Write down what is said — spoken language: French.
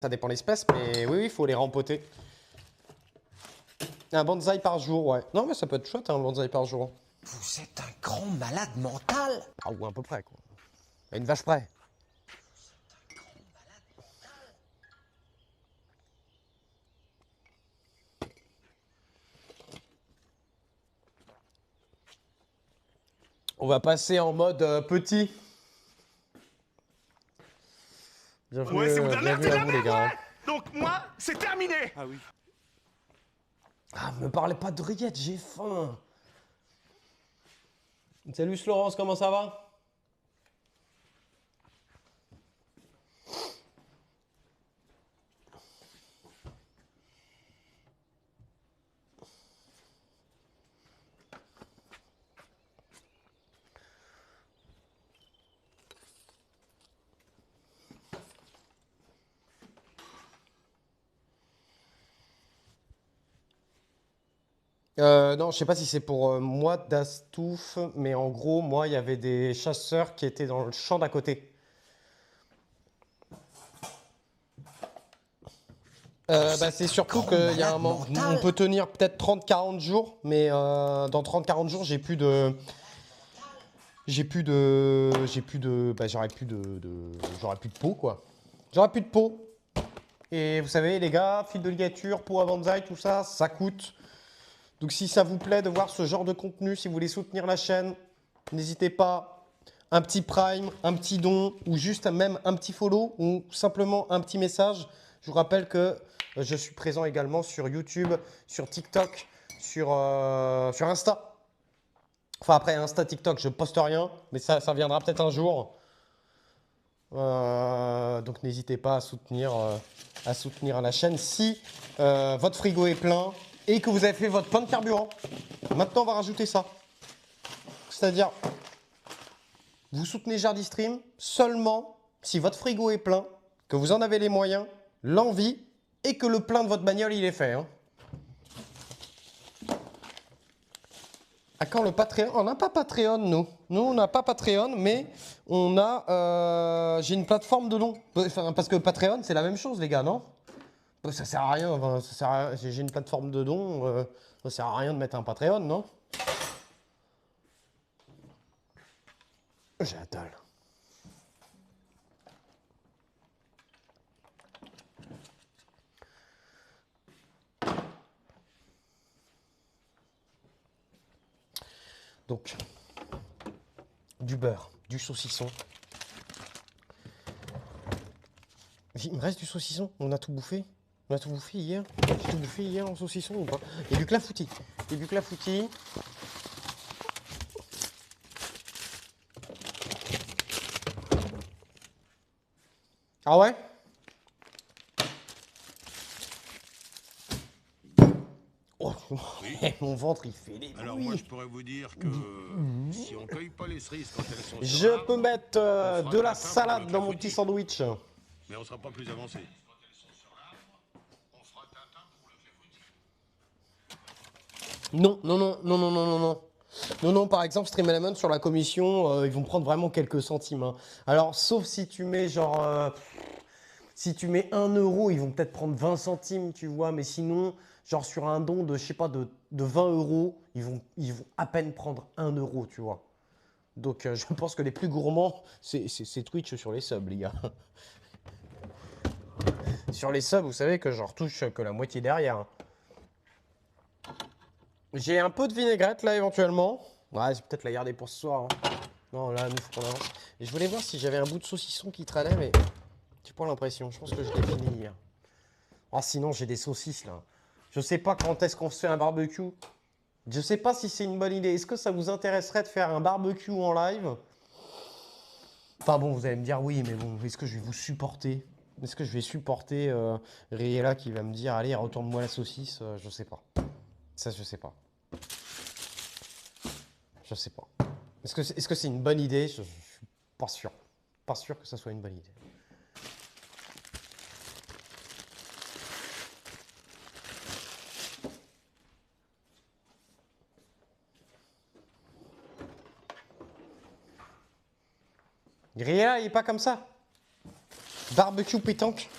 Ça dépend l'espèce, mais oui, il faut les rempoter. Un bonsaï par jour, ouais. Non, mais ça peut être chouette, un bonsaï par jour. Vous êtes un grand malade mental. Ah, ou à peu près, quoi. À une vache près. On va passer en mode petit. Bienvenue, Ouais, c'est vous bienvenue c'est à la vous, les merde, gars. ouais. Donc moi, c'est terminé. Ah oui. Ah, me parlez pas de rillettes, j'ai faim. Salut Florence, comment ça va? Non, je sais pas si c'est pour moi d'Astouf, mais en gros, moi, il y avait des chasseurs qui étaient dans le champ d'à côté. Bah, c'est surtout qu'il y a un moment, on peut tenir peut-être 30-40 jours, mais dans 30-40 jours, j'aurais plus de, j'aurais plus de peau, quoi. J'aurais plus de peau. Et vous savez, les gars, fil de ligature, peau à bonsaï, tout ça, ça coûte. Donc si ça vous plaît de voir ce genre de contenu, si vous voulez soutenir la chaîne, n'hésitez pas. Un petit prime, un petit don, ou juste même un petit follow, ou simplement un petit message. Je vous rappelle que je suis présent également sur YouTube, sur TikTok, sur Insta. Enfin après Insta, TikTok, je poste rien, mais ça viendra peut-être un jour. Donc n'hésitez pas à soutenir la chaîne si votre frigo est plein et que vous avez fait votre plein de carburant. Maintenant, on va rajouter ça. C'est-à-dire, vous soutenez Jardistream seulement si votre frigo est plein, que vous en avez les moyens, l'envie et que le plein de votre bagnole, il est fait. Hein. À quand le Patreon? On n'a pas Patreon, nous. Nous, on n'a pas Patreon, mais on a... j'ai une plateforme de dons. Enfin, parce que Patreon, c'est la même chose, les gars, non? Ça sert à rien. Enfin, ça sert à rien. J'ai une plateforme de dons. Ça sert à rien de mettre un Patreon, non? J'ai la dalle. Donc, du beurre, du saucisson. Il me reste du saucisson, on a tout bouffé. On a tout bouffé hier. J'ai tout bouffé hier en saucisson ou pas? Il y a du clafoutis. Il y a du clafoutis. Ah ouais? Oh, mon ventre il fait les Alors bruits. moi je pourrais vous dire que si on cueille pas les cerises quand elles sont sur Je l'arbre, peux mettre on fera de la gratin pour salade le dans mon clafoutis. petit sandwich. Mais on sera pas plus avancé. Non, non, non, non, non, non, non, non. Non, non, par exemple, Stream Element sur la commission, ils vont prendre vraiment quelques centimes. Hein. Alors, sauf si tu mets genre... si tu mets 1 euro, ils vont peut-être prendre 20 centimes, tu vois. Mais sinon, genre sur un don de, je sais pas, de 20 euros, ils vont à peine prendre 1 euro, tu vois. Donc, je pense que les plus gourmands, c'est Twitch sur les subs, les gars. Sur les subs, vous savez que j'en retouche que la moitié derrière. Hein. J'ai un peu de vinaigrette là éventuellement. Ouais, c'est peut-être la garder pour ce soir. Hein. Non, là, nous, faut qu'on avance. Et je voulais voir si j'avais un bout de saucisson qui traînait, mais j'ai pas l'impression. Je pense que je l'ai fini hier. Ah, sinon, j'ai des saucisses là. Je sais pas quand est-ce qu'on se fait un barbecue. Je sais pas si c'est une bonne idée. Est-ce que ça vous intéresserait de faire un barbecue en live? Enfin bon, vous allez me dire oui, mais bon, est-ce que je vais vous supporter? Est-ce que je vais supporter Riella qui va me dire allez, retourne-moi la saucisse? Je sais pas. Ça, je sais pas. Je sais pas. Est-ce que c'est une bonne idée? Je suis pas sûr. Pas sûr que ça soit une bonne idée. Riella, il est pas comme ça. Barbecue pétanque.